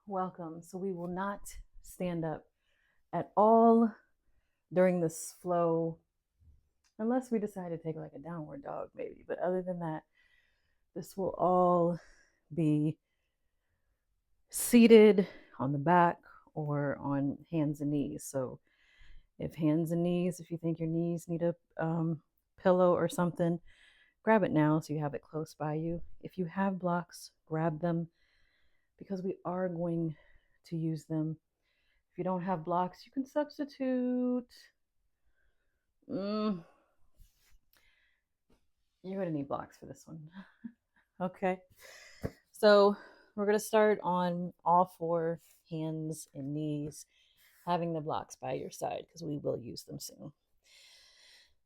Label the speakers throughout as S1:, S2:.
S1: Welcome. So we will not stand up at all during this flow, unless we decide to take like a downward dog, maybe. But other than that, this will all be seated on the back or on hands and knees. So if you think your knees need a pillow or something, grab it now so you have it close by you. If you have blocks, grab them because we are going to use them. If you don't have blocks, you can substitute. Mm, you're going to need blocks for this one. Okay. So we're going to start on all four hands and knees, having the blocks by your side because we will use them soon.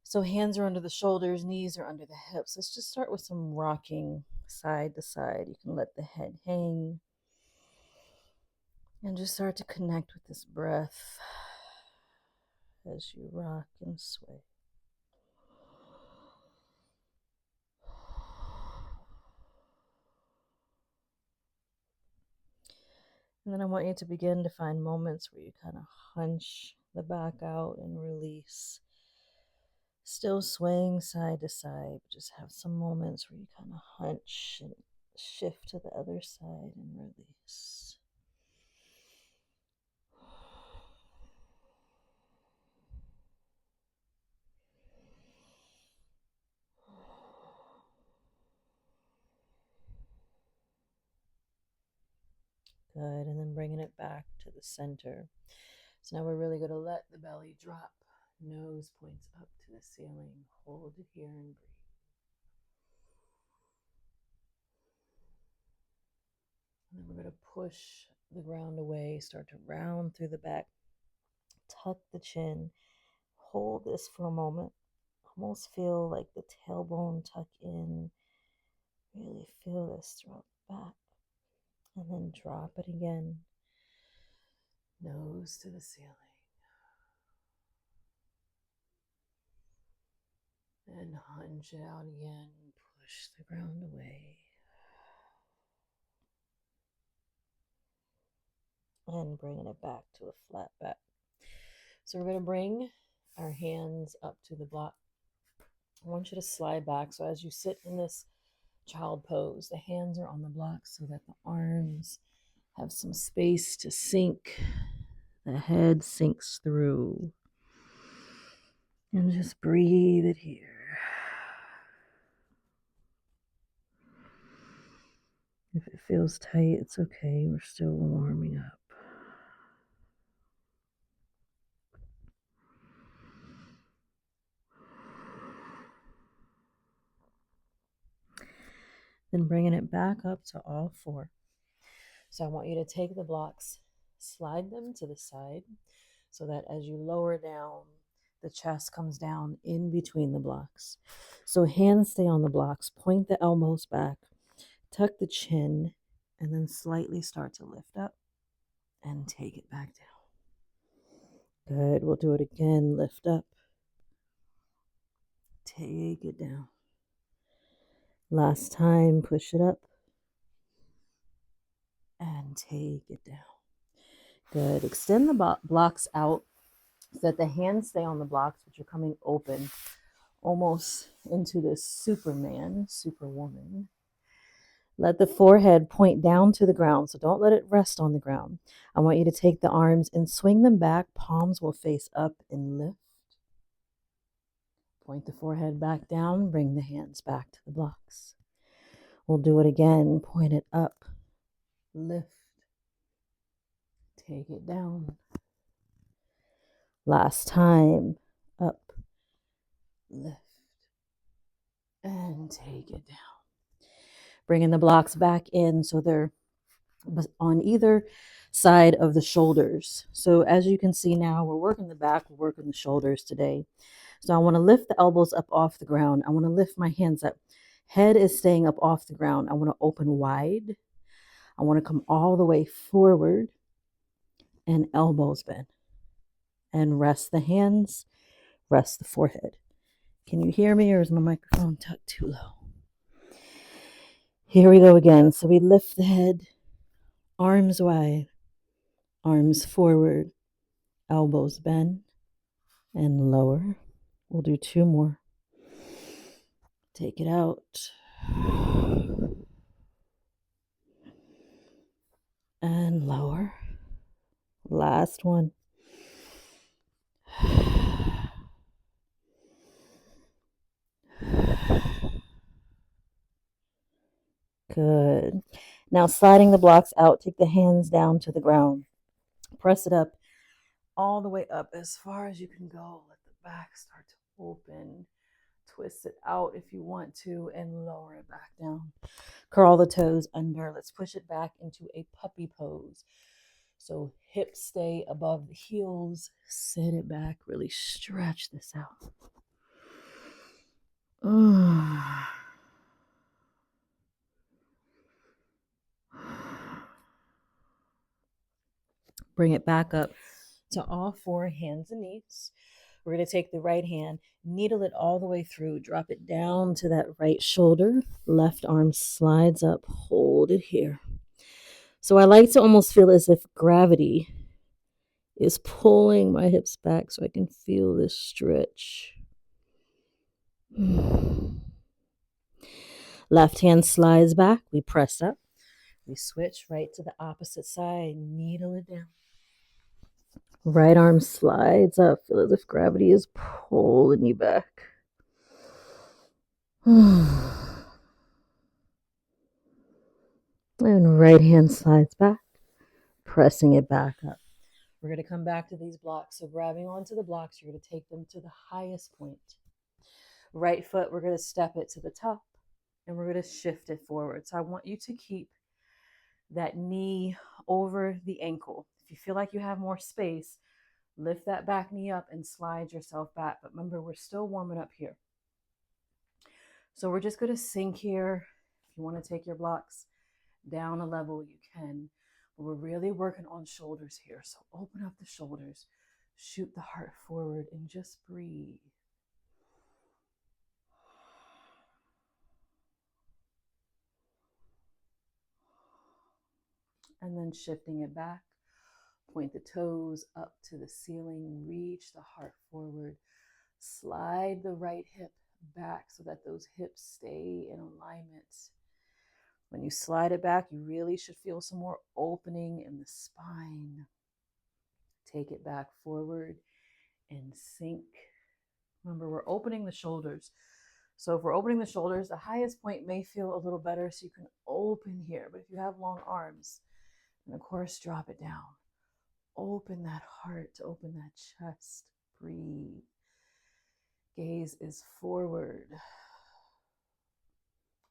S1: So hands are under the shoulders, knees are under the hips. Let's just start with some rocking side to side. You can let the head hang and just start to connect with this breath as you rock and sway. And then I want you to begin to find moments where you kind of hunch the back out and release. Still swaying side to side, but just have some moments where you kind of hunch and shift to the other side and release. Good, and then bringing it back to the center. So now we're really going to let the belly drop. Nose points up to the ceiling. Hold it here and breathe. And then we're going to push the ground away, start to round through the back, tuck the chin, hold this for a moment. Almost feel like the tailbone tuck in. Really feel this throughout the back. And then drop it again. Nose to the ceiling. And hunch it out again. Push the ground away. And bringing it back to a flat back. So we're going to bring our hands up to the block. I want you to slide back. So as you sit in this child pose, the hands are on the block so that the arms have some space to sink. The head sinks through. And just breathe it here. If it feels tight, it's okay. We're still warming up. Then bringing it back up to all four. So I want you to take the blocks, slide them to the side so that as you lower down, the chest comes down in between the blocks. So hands stay on the blocks, point the elbows back, tuck the chin, and then slightly start to lift up and take it back down. Good. We'll do it again. Lift up. Take it down. Last time, push it up and take it down. Good. Extend the blocks out so that the hands stay on the blocks, which are coming open almost into this superwoman. Let the forehead point down to the ground, so don't let it rest on the ground. I want you to take the arms and swing them back. Palms will face up and lift. Point the forehead back down, bring the hands back to the blocks. We'll do it again. Point it up, lift, take it down. Last time, up, lift, and take it down. Bringing the blocks back in so they're on either side of the shoulders. So as you can see now, we're working the back, we're working the shoulders today. So I want to lift the elbows up off the ground. I want to lift my hands up. Head is staying up off the ground. I want to open wide. I want to come all the way forward and elbows bend. And rest the hands, rest the forehead. Can you hear me or is my microphone tucked too low? Here we go again. So we lift the head, Arms wide, arms forward, elbows bend and lower. We'll do 2 more. Take it out. And lower. Last one. Good. Now sliding the blocks out, take the hands down to the ground. Press it up all the way up as far as you can go. Let the back start to open. Twist it out if you want to and lower it back down. Curl the toes under. Let's push it back into a puppy pose. So hips stay above the heels. Sit it back. Really stretch this out. Bring it back up to all 4 hands and knees. We're going to take the right hand, needle it all the way through, drop it down to that right shoulder. Left arm slides up, hold it here. So I like to almost feel as if gravity is pulling my hips back so I can feel this stretch. Left hand slides back, we press up. We switch right to the opposite side, needle it down. Right arm slides up, feel as if gravity is pulling you back. And right hand slides back, pressing it back up. We're going to come back to these blocks. So grabbing onto the blocks, you're going to take them to the highest point. Right foot, we're going to step it to the top and we're going to shift it forward. So I want you to keep that knee over the ankle. If you feel like you have more space, lift that back knee up and slide yourself back. But remember, we're still warming up here. So we're just going to sink here. If you want to take your blocks down a level, you can. But we're really working on shoulders here. So open up the shoulders, shoot the heart forward, and just breathe. And then shifting it back. Point the toes up to the ceiling, reach the heart forward, slide the right hip back so that those hips stay in alignment. When you slide it back, you really should feel some more opening in the spine. Take it back forward and sink. Remember, we're opening the shoulders. So if we're opening the shoulders, the highest point may feel a little better, so you can open here. But if you have long arms, then of course, drop it down. Open that heart, open that chest, breathe. Gaze is forward.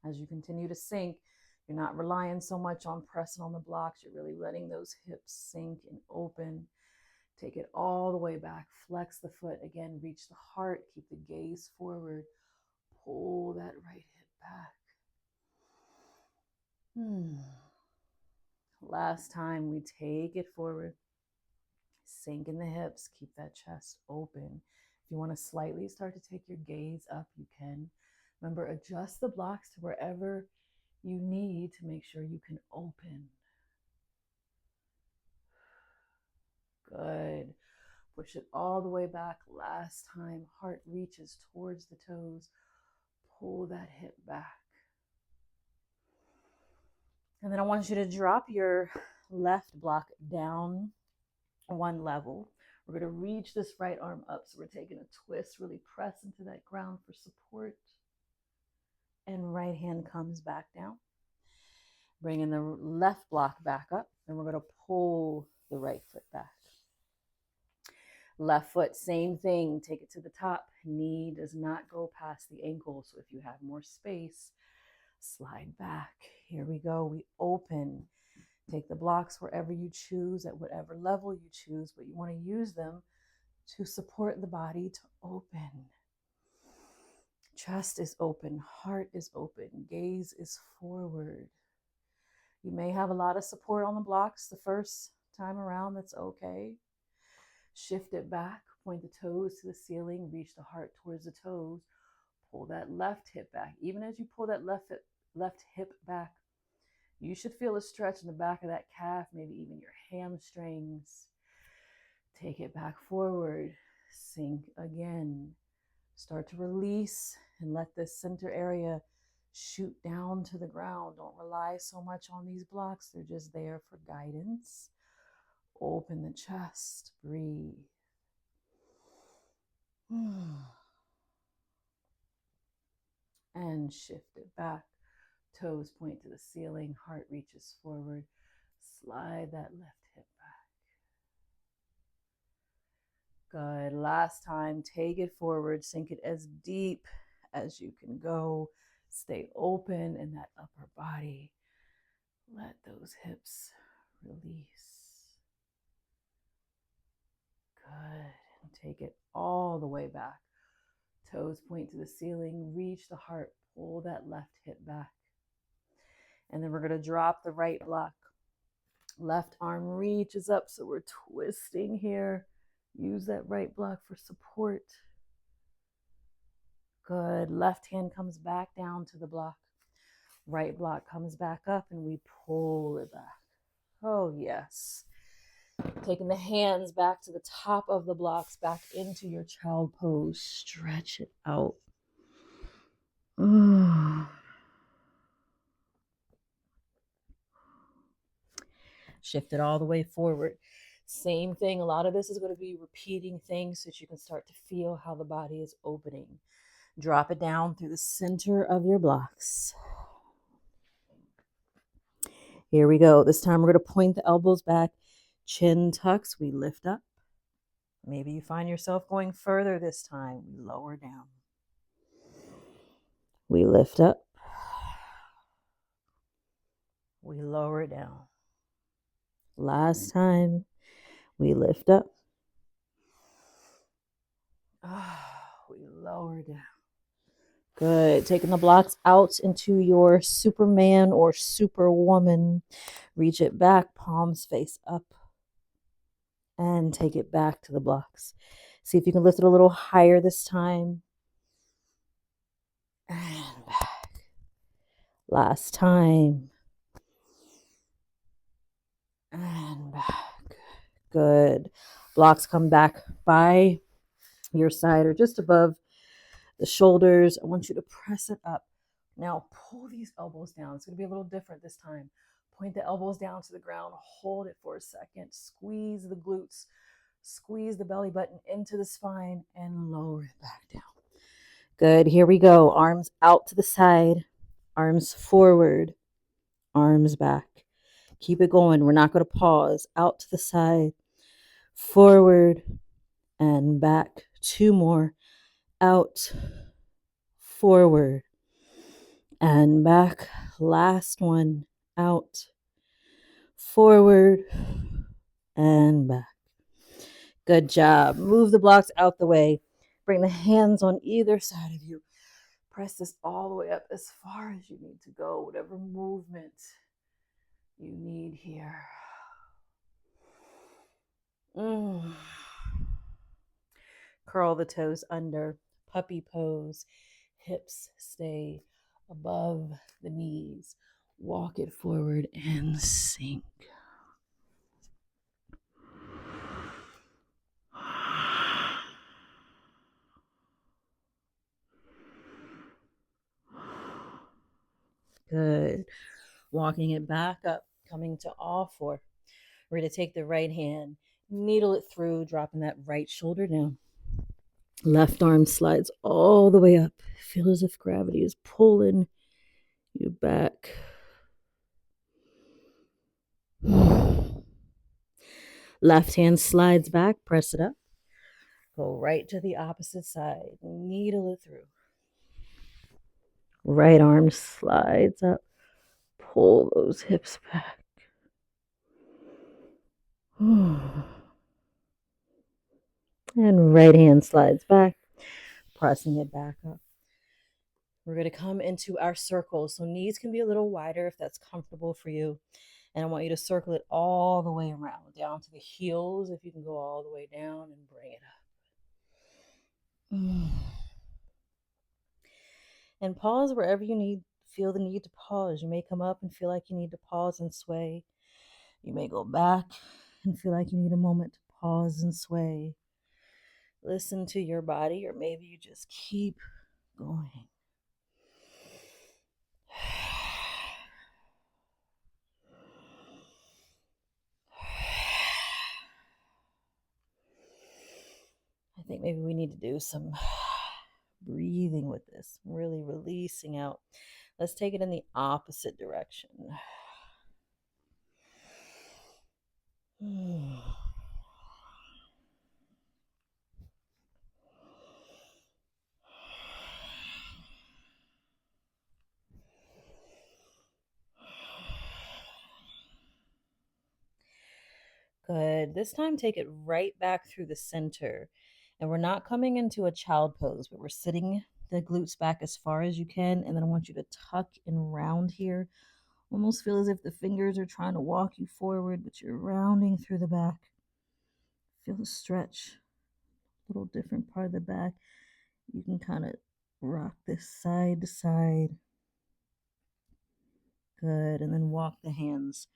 S1: As you continue to sink, you're not relying so much on pressing on the blocks. You're really letting those hips sink and open. Take it all the way back. Flex the foot. Again, reach the heart. Keep the gaze forward. Pull that right hip back. Last time, we take it forward. Sink in the hips, keep that chest open. If you want to slightly start to take your gaze up, you can. Remember, adjust the blocks to wherever you need to make sure you can open. Good. Push it all the way back. Last time, heart reaches towards the toes. Pull that hip back. And then I want you to drop your left block down 1 level. We're going to reach this right arm up. So we're taking a twist, really press into that ground for support. And right hand comes back down. Bringing the left block back up. And we're going to pull the right foot back. Left foot, same thing. Take it to the top. Knee does not go past the ankle. So if you have more space, slide back. Here we go. We open. Take the blocks wherever you choose, at whatever level you choose, but you want to use them to support the body to open. Chest is open, heart is open, gaze is forward. You may have a lot of support on the blocks the first time around, that's okay. Shift it back, point the toes to the ceiling, reach the heart towards the toes, pull that left hip back. Even as you pull that left hip back, You should feel a stretch in the back of that calf, maybe even your hamstrings. Take it back forward. Sink again. Start to release and let this center area shoot down to the ground. Don't rely so much on these blocks. They're just there for guidance. Open the chest. Breathe. And shift it back. Toes point to the ceiling. Heart reaches forward. Slide that left hip back. Good. Last time, take it forward. Sink it as deep as you can go. Stay open in that upper body. Let those hips release. Good. And take it all the way back. Toes point to the ceiling. Reach the heart. Pull that left hip back. And then we're going to drop the right block. Left arm reaches up, so we're twisting here. Use that right block for support. Good. Left hand comes back down to the block. Right block comes back up and we pull it back. Oh, yes. Taking the hands back to the top of the blocks, back into your child pose. Stretch it out. Shift it all the way forward. Same thing. A lot of this is going to be repeating things so that you can start to feel how the body is opening. Drop it down through the center of your blocks. Here we go. This time we're going to point the elbows back. Chin tucks. We lift up. Maybe you find yourself going further this time. We lower down. We lift up. We lower down. Last time. We lift up. We lower down. Good. Taking the blocks out into your Superman or Superwoman. Reach it back, palms face up. And take it back to the blocks. See if you can lift it a little higher this time. And back. Last time. And back. Good. Blocks come back by your side or just above the shoulders. I want you to press it up. Now pull these elbows down. It's going to be a little different this time. Point the elbows down to the ground. Hold it for a second. Squeeze the glutes. Squeeze the belly button into the spine and lower it back down. Good. Here we go. Arms out to the side. Arms forward. Arms back. Keep it going. We're not going to pause. Out to the side. Forward and back. 2 more. Out. Forward and back. Last one. Out. Forward and back. Good job. Move the blocks out the way. Bring the hands on either side of you. Press this all the way up as far as you need to go. Whatever movement you need here. Curl the toes under. Puppy pose. Hips stay above the knees. Walk it forward and sink. Good. Walking it back up, coming to all 4. We're going to take the right hand, needle it through, dropping that right shoulder down. Left arm slides all the way up. Feel as if gravity is pulling you back. Left hand slides back, press it up. Go right to the opposite side, needle it through. Right arm slides up. Pull those hips back. And right hand slides back, pressing it back up. We're going to come into our circle. So knees can be a little wider if that's comfortable for you. And I want you to circle it all the way around, down to the heels, if you can go all the way down and bring it up. And pause wherever you feel the need to pause. You may come up and feel like you need to pause and sway. You may go back and feel like you need a moment to pause and sway. Listen to your body, or maybe you just keep going. I think maybe we need to do some breathing with this, really releasing out. Let's take it in the opposite direction. Good. This time, take it right back through the center. And we're not coming into a child pose, but we're sitting the glutes back as far as you can. And then I want you to tuck and round here. Almost feel as if the fingers are trying to walk you forward, but you're rounding through the back. Feel the stretch. A little different part of the back. You can kind of rock this side to side. Good. And then walk the hands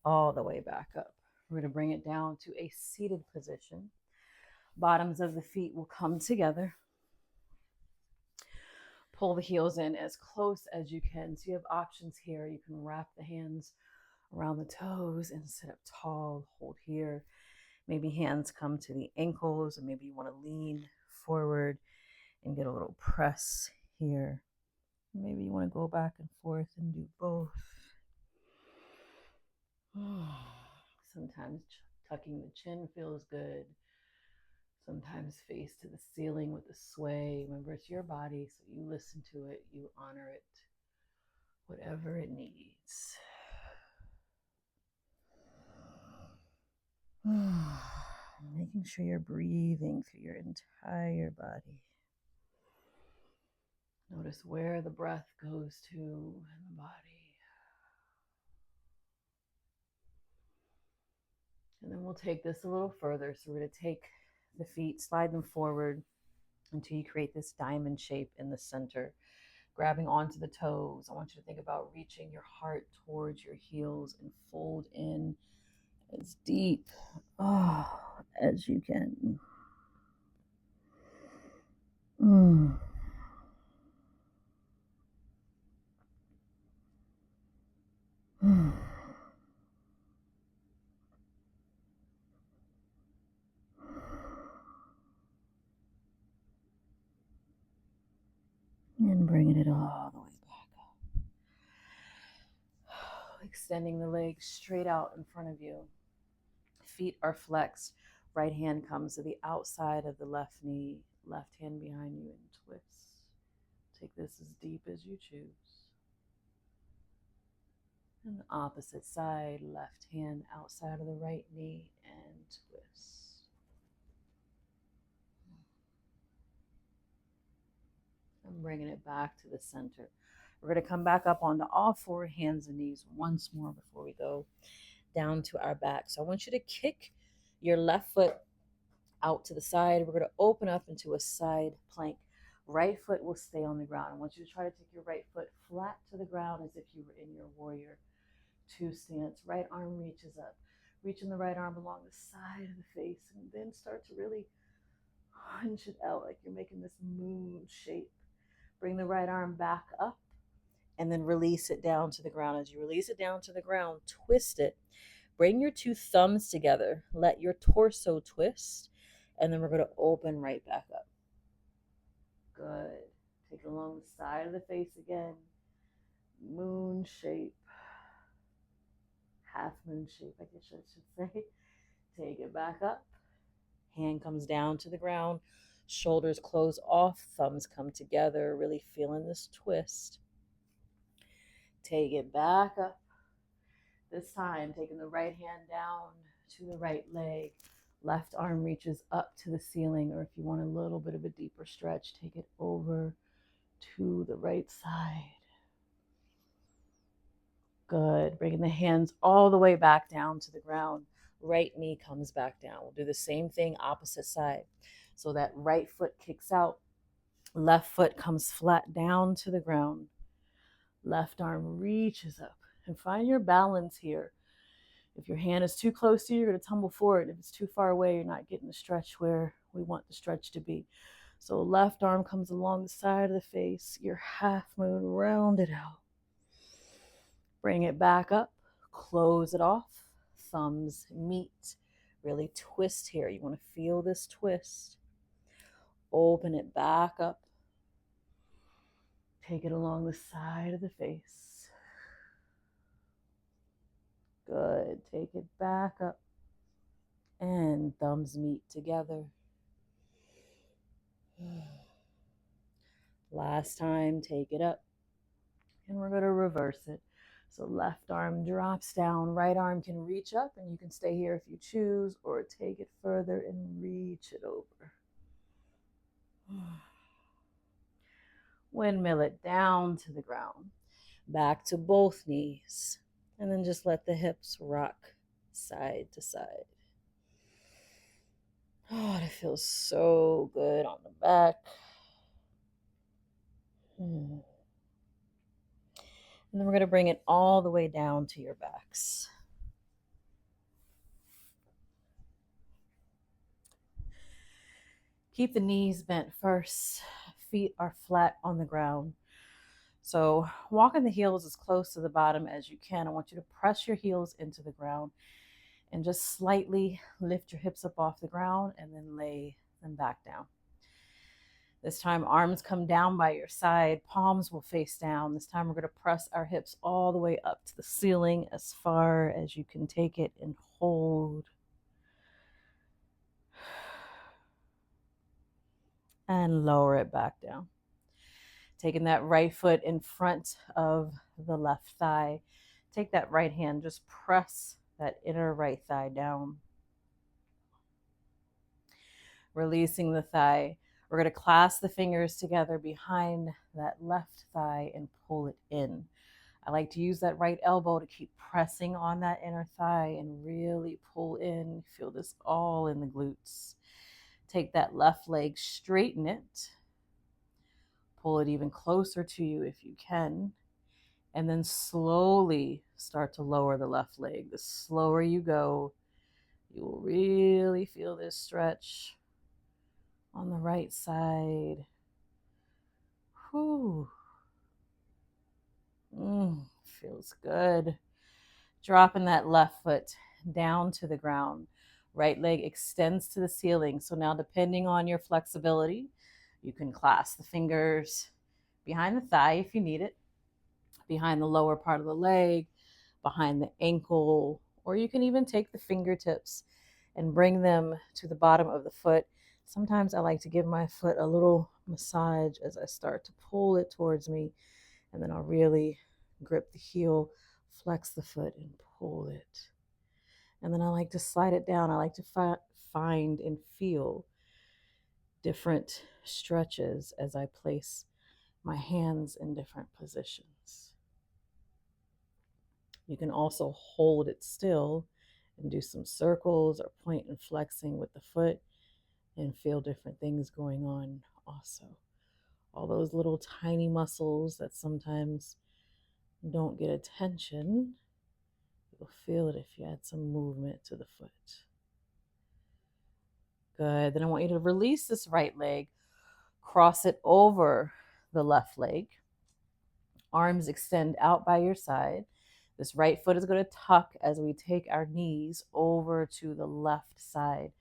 S1: all the way back up. We're going to bring it down to a seated position. Bottoms of the feet will come together. Pull the heels in as close as you can. So you have options here. You can wrap the hands around the toes and sit up tall. Hold here. Maybe hands come to the ankles, or maybe you want to lean forward and get a little press here. Maybe you want to go back and forth and do both. Sometimes tucking the chin feels good. Sometimes face to the ceiling with the sway. Remember, it's your body, so you listen to it, you honor it, whatever it needs. Making sure you're breathing through your entire body. Notice where the breath goes to in the body. And then we'll take this a little further. So we're going to take the feet, slide them forward until you create this diamond shape in the center, grabbing onto the toes. I want you to think about reaching your heart towards your heels and fold in as deep as you can. And bringing it all the way back up. Extending the legs straight out in front of you. Feet are flexed. Right hand comes to the outside of the left knee. Left hand behind you and twist. Take this as deep as you choose. And the opposite side, left hand outside of the right knee and twist. And bringing it back to the center. We're going to come back up onto all four hands and knees once more before we go down to our back. So I want you to kick your left foot out to the side. We're going to open up into a side plank. Right foot will stay on the ground. I want you to try to take your right foot flat to the ground as if you were in your warrior two stance. Right arm reaches up. Reaching the right arm along the side of the face, and then start to really hunch it out like you're making this moon shape. Bring the right arm back up and then release it down to the ground. As you release it down to the ground, twist it. Bring your two thumbs together. Let your torso twist. And then we're going to open right back up. Good. Take it along the side of the face again. Moon shape. Half moon shape, I guess I should say. Take it back up. Hand comes down to the ground. Shoulders close off. Thumbs come together. Really feeling this twist. Take it back up. This time, taking the right hand down to the right leg. Left arm reaches up to the ceiling, or if you want a little bit of a deeper stretch, take it over to the right side. Good. Bringing the hands all the way back down to the ground. Right knee comes back down. We'll do the same thing opposite side. So that right foot kicks out. Left foot comes flat down to the ground. Left arm reaches up, and find your balance here. If your hand is too close to you, you're going to tumble forward. If it's too far away, you're not getting the stretch where we want the stretch to be. So left arm comes along the side of the face, your half moon, round it out. Bring it back up, close it off, thumbs meet. Really twist here. You want to feel this twist. Open it back up. Take it along the side of the face. Good. Take it back up. And thumbs meet together. Last time, take it up. And we're going to reverse it. So left arm drops down, right arm can reach up, and you can stay here if you choose, or take it further and reach it over. Windmill it down to the ground, back to both knees, and then just let the hips rock side to side. Oh, it feels so good on the back. And then we're going to bring it all the way down to your backs. Keep the knees bent first. Feet are flat on the ground. So walking the heels as close to the bottom as you can. I want you to press your heels into the ground and just slightly lift your hips up off the ground and then lay them back down. This time, arms come down by your side, palms will face down. This time, we're going to press our hips all the way up to the ceiling as far as you can take it and hold. And lower it back down. Taking that right foot in front of the left thigh. Take that right hand, just press that inner right thigh down. Releasing the thigh. We're going to clasp the fingers together behind that left thigh and pull it in. I like to use that right elbow to keep pressing on that inner thigh and really pull in. Feel this all in the glutes. Take that left leg, straighten it. Pull it even closer to you if you can. And then slowly start to lower the left leg. The slower you go, you will really feel this stretch on the right side. Whew. Feels good. Dropping that left foot down to the ground. Right leg extends to the ceiling. So now, depending on your flexibility, you can clasp the fingers behind the thigh if you need it, behind the lower part of the leg, behind the ankle, or you can even take the fingertips and bring them to the bottom of the foot. Sometimes I like to give my foot a little massage as I start to pull it towards me, and then I'll really grip the heel, flex the foot, and pull it. And then I like to slide it down. I like to find and feel different stretches as I place my hands in different positions. You can also hold it still and do some circles or point and flexing with the foot and feel different things going on also. All those little tiny muscles that sometimes don't get attention, you'll feel it if you add some movement to the foot. Good. Then I want you to release this right leg, cross it over the left leg. Arms extend out by your side. This right foot is going to tuck as we take our knees over to the left side.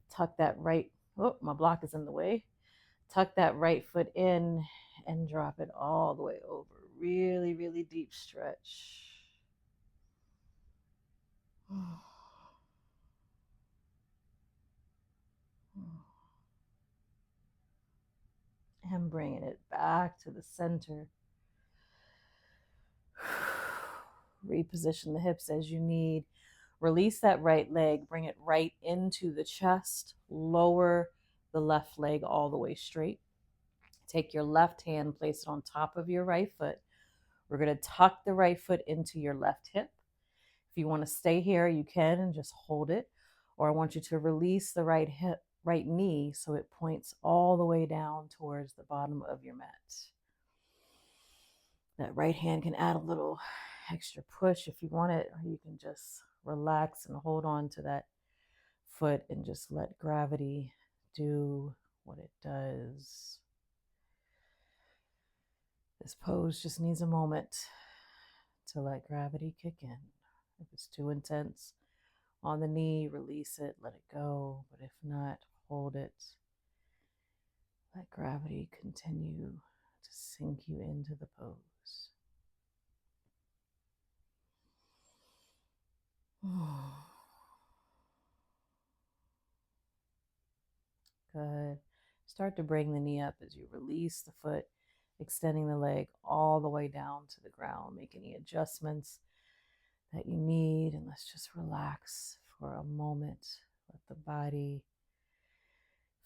S1: Tuck that right, my block is in the way. Tuck that right foot in and drop it all the way over. Really, really deep stretch. And bringing it back to the center. Reposition the hips as you need. Release that right leg, bring it right into the chest, lower the left leg all the way straight. Take your left hand, place it on top of your right foot. We're going to tuck the right foot into your left hip. If you want to stay here, you can and just hold it. Or I want you to release the right hip, right knee so it points all the way down towards the bottom of your mat. That right hand can add a little extra push if you want it, or you can just relax and hold on to that foot and just let gravity do what it does. This pose just needs a moment to let gravity kick in. If it's too intense on the knee, release it, let it go. But if not, hold it. Let gravity continue to sink you into the pose. Good. Start to bring the knee up as you release the foot, extending the leg all the way down to the ground. Make any adjustments that you need, and let's just relax for a moment. Let the body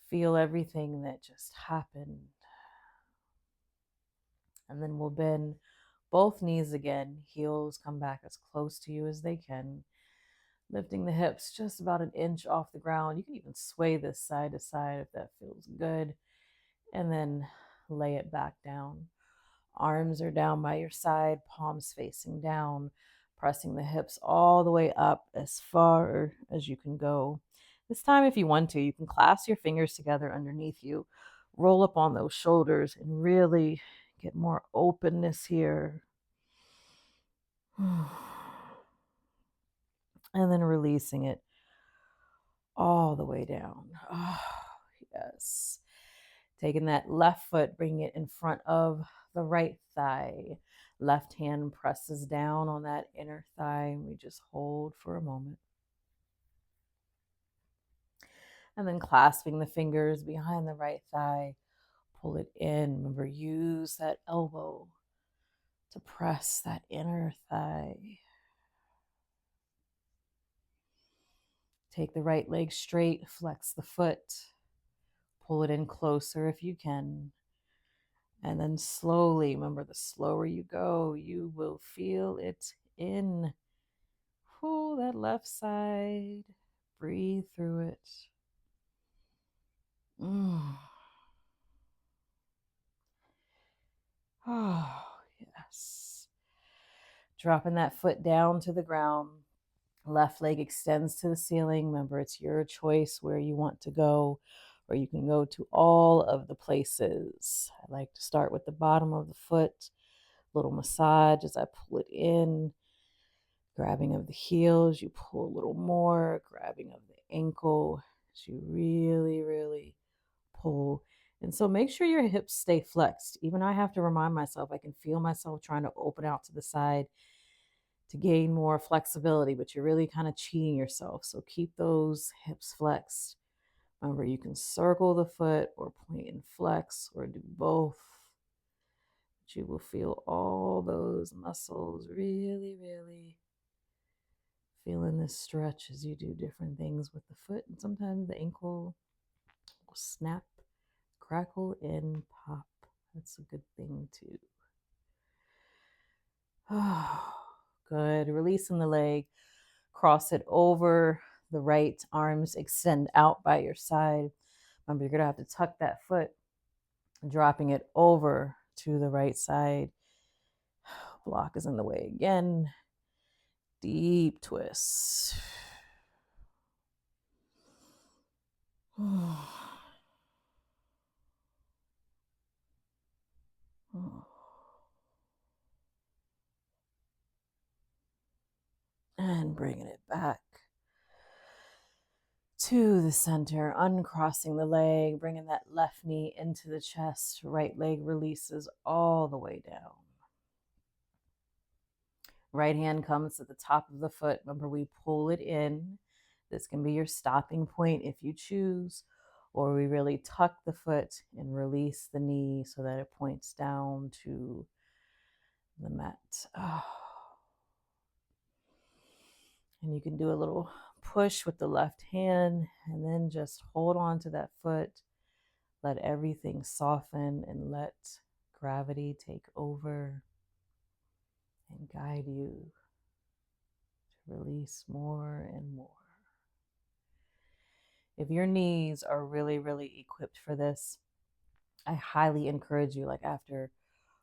S1: feel everything that just happened. And then we'll bend both knees again. Heels come back as close to you as they can. Lifting the hips just about an inch off the ground. You can even sway this side to side if that feels good. And then lay it back down. Arms are down by your side, palms facing down, pressing the hips all the way up as far as you can go. This time, if you want to, you can clasp your fingers together underneath you, roll up on those shoulders, and really get more openness here. And then releasing it all the way down. Oh, yes. Taking that left foot, bringing it in front of the right thigh. Left hand presses down on that inner thigh. We just hold for a moment. And then clasping the fingers behind the right thigh. Pull it in. Remember, use that elbow to press that inner thigh. Take the right leg straight, flex the foot. Pull it in closer if you can. And then slowly, remember, the slower you go, you will feel it in. Pull that left side. Breathe through it. Oh, yes. Dropping that foot down to the ground. Left leg extends to the ceiling. Remember, it's your choice where you want to go, or you can go to all of the places. I like to start with the bottom of the foot. Little massage as I pull it in. Grabbing of the heels, you pull a little more. Grabbing of the ankle as you really, really pull. And so make sure your hips stay flexed. Even I have to remind myself, I can feel myself trying to open out to the side to gain more flexibility, but you're really kind of cheating yourself. So keep those hips flexed. Remember, you can circle the foot or point and flex or do both. But you will feel all those muscles really, really feeling this stretch as you do different things with the foot. And sometimes the ankle will snap, crackle, and pop. That's a good thing too. Oh, good. Releasing the leg. Cross it over the right. Arms extend out by your side. Remember, you're going to have to tuck that foot, dropping it over to the right side. Block is in the way again. Deep twist. And bringing it back to the center, uncrossing the leg, bringing that left knee into the chest. Right leg releases all the way down. Right hand comes to the top of the foot. Remember, we pull it in. This can be your stopping point if you choose, or we really tuck the foot and release the knee so that it points down to the mat. Oh. And you can do a little push with the left hand and then just hold on to that foot. Let everything soften and let gravity take over and guide you to release more and more. If your knees are really, really equipped for this, I highly encourage you, like after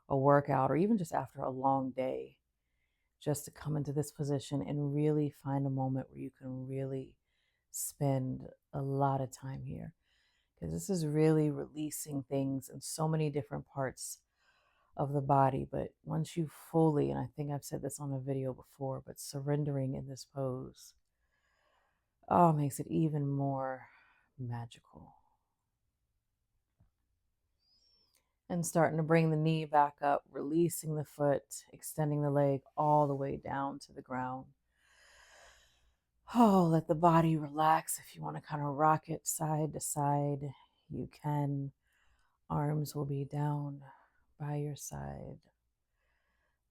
S1: a workout or even just after a long day, just to come into this position and really find a moment where you can really spend a lot of time here. Because this is really releasing things in so many different parts of the body. But once you fully, and I think I've said this on a video before, but surrendering in this pose, oh, makes it even more magical. And starting to bring the knee back up, releasing the foot, extending the leg all the way down to the ground. Oh, let the body relax. If you want to kind of rock it side to side, you can. Arms will be down by your side.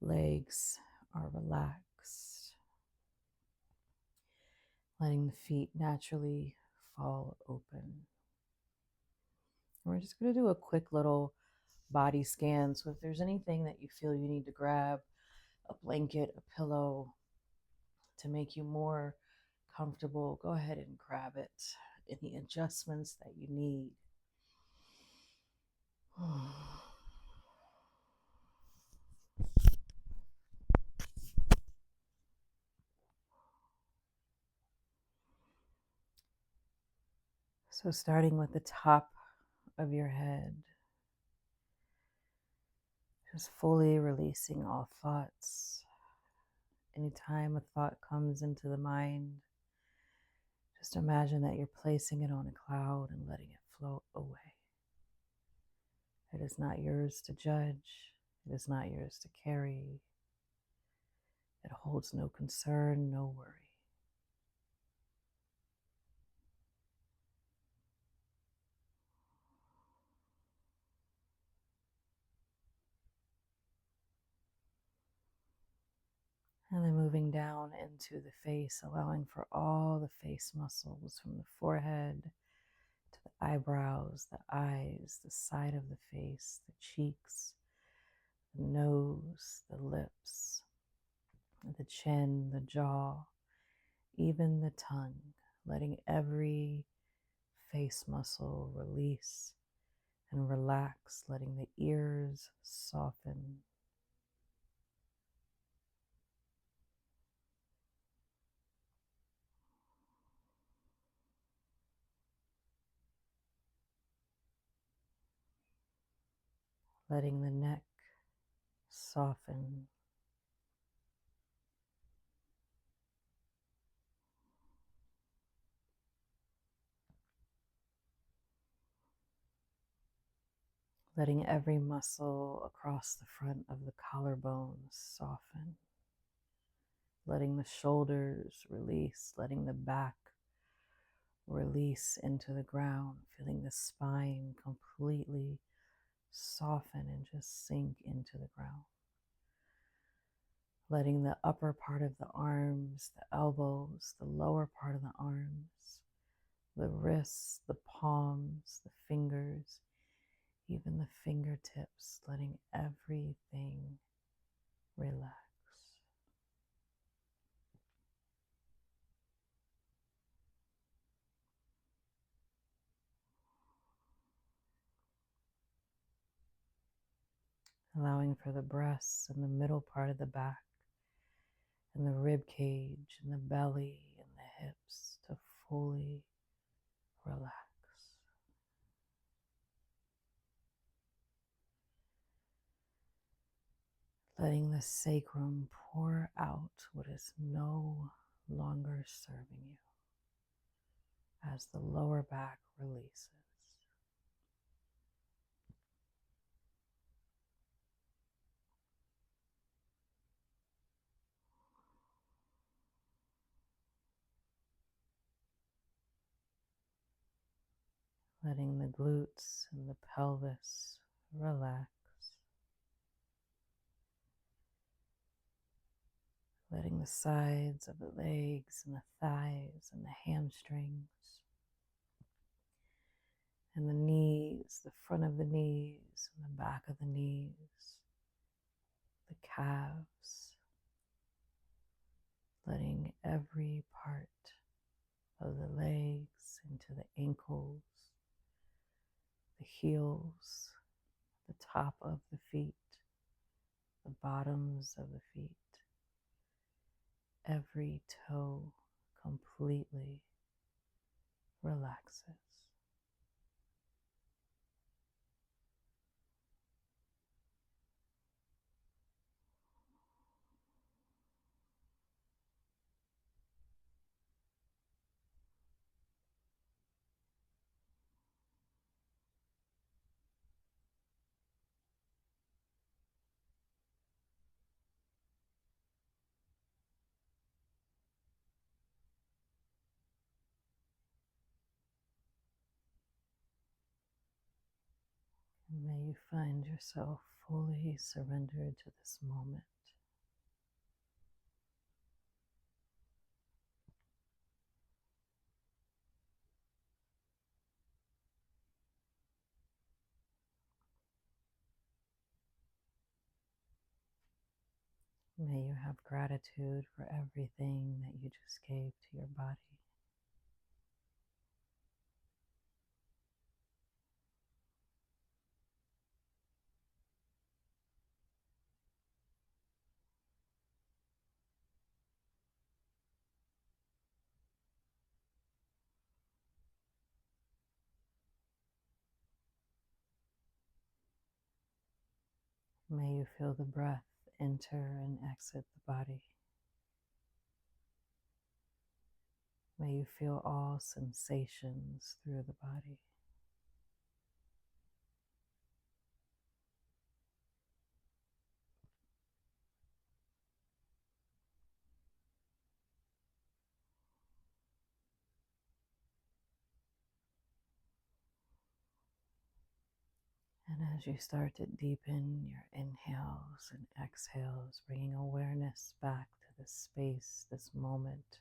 S1: Legs are relaxed. Letting the feet naturally fall open. We're just going to do a quick little body scan. So if there's anything that you feel you need to grab, a blanket, a pillow, to make you more comfortable, go ahead and grab it. Any adjustments that you need. So starting with the top of your head, just fully releasing all thoughts. Anytime a thought comes into the mind, just imagine that you're placing it on a cloud and letting it float away. It is not yours to judge. It is not yours to carry. It holds no concern, no worry. And then moving down into the face, allowing for all the face muscles from the forehead to the eyebrows, the eyes, the side of the face, the cheeks, the nose, the lips, the chin, the jaw, even the tongue, letting every face muscle release and relax, letting the ears soften. Letting the neck soften. Letting every muscle across the front of the collarbones soften. Letting the shoulders release, letting the back release into the ground, feeling the spine completely soften and just sink into the ground. Letting the upper part of the arms, the elbows, the lower part of the arms, the wrists, the palms, the fingers, even the fingertips, letting everything relax. Allowing for the breasts and the middle part of the back and the rib cage and the belly and the hips to fully relax. Letting the sacrum pour out what is no longer serving you as the lower back releases. Letting the glutes and the pelvis relax. Letting the sides of the legs and the thighs and the hamstrings and the knees, the front of the knees and the back of the knees, the calves, letting every part of the legs into the ankles, the heels, the top of the feet,
S2: the bottoms of the feet, every toe completely relaxes. And may you find yourself fully surrendered to this moment. May you have gratitude for everything that you just gave to your body. May you feel the breath enter and exit the body. May you feel all sensations through the body. And as you start to deepen your inhales and exhales, bringing awareness back to this space, this moment,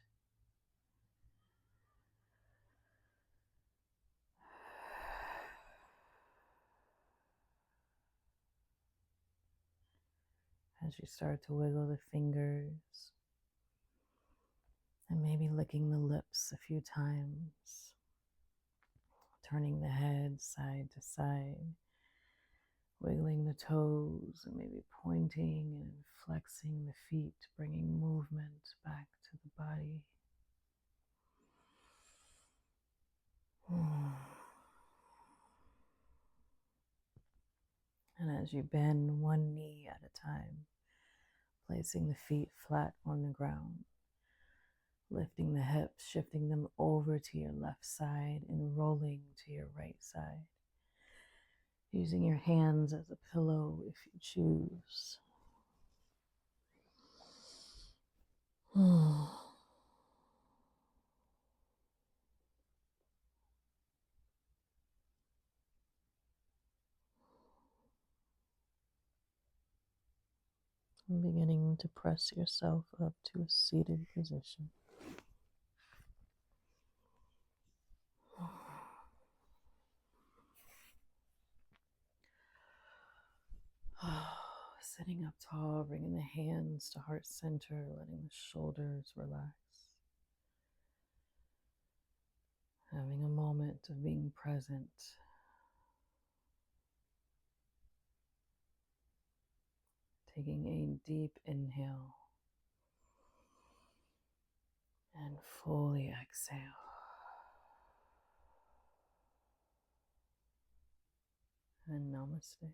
S2: as you start to wiggle the fingers and maybe licking the lips a few times, turning the head side to side, wiggling the toes and maybe pointing and flexing the feet, bringing movement back to the body. And as you bend one knee at a time, placing the feet flat on the ground, lifting the hips, shifting them over to your left side and rolling to your right side. Using your hands as a pillow if you choose. And beginning to press yourself up to a seated position. Sitting up tall, bringing the hands to heart center, letting the shoulders relax. Having a moment of being present. Taking a deep inhale and fully exhale. And namaste.